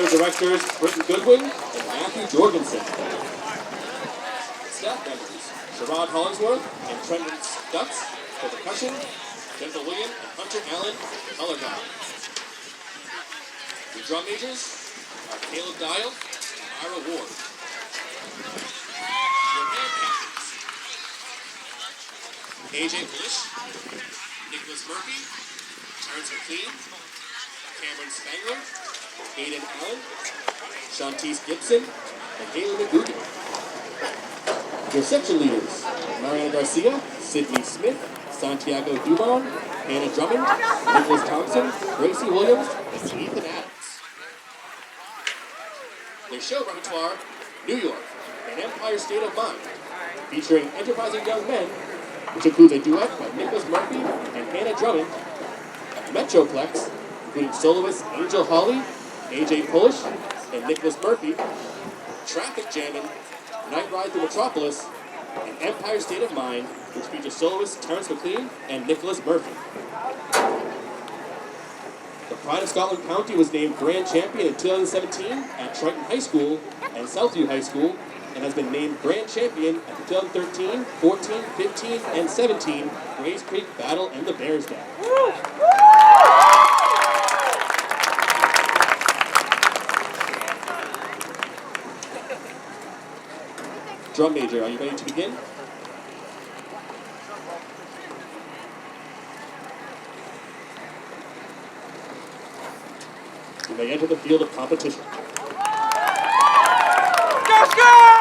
Executive Directors Britton Goodwin and Matthew Jorgensen. Staff members Sherrod Hollingsworth and Trenton Stutz for percussion, Jennifer William and Hunter Allen color guide. The drum majors are Caleb Dial and Ira Ward. Your band captains AJ Blish, Nicholas Murphy, Terrence McLean, Cameron Spangler, Aiden Allen, Shantice Gibson, and Haley McGugan. Your section leaders, Mariana Garcia, Sydney Smith, Santiago Dubon, Hannah Drummond, Nicholas Thompson, Gracie Williams, and Ethan Adams. Their show repertoire, New York, An Empire State of Mind, featuring enterprising young men, which includes a duet by Nicholas Murphy and Hannah Drummond. Metroplex, including soloists Angel Holly, AJ Polish, and Nicholas Murphy. Traffic Jammin', Night Ride Through Metropolis, and Empire State of Mind, which features soloists Terrence McLean and Nicholas Murphy. The Pride of Scotland County was named Grand Champion in 2017 at Triton High School and Southview High School, and has been named Grand Champion at the 2013, 14, 15, and 17 Grays Creek Battle and the Bears Day. Drum major, are you ready to begin? You may enter the field of competition. Go Scott!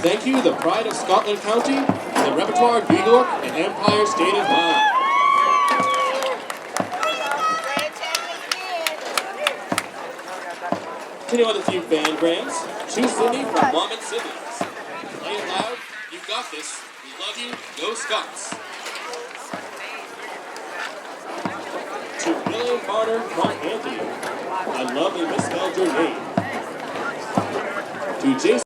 Thank you, the pride of Scotland County, the Repertoire New York, and Empire State of Mind. Continue on the few band grams. Choose Sydney from Mom and Siblings. Play it loud. You got this. We love you. Go Scots. To William Barner from Anthony. I love you misspelled your name. To Jason.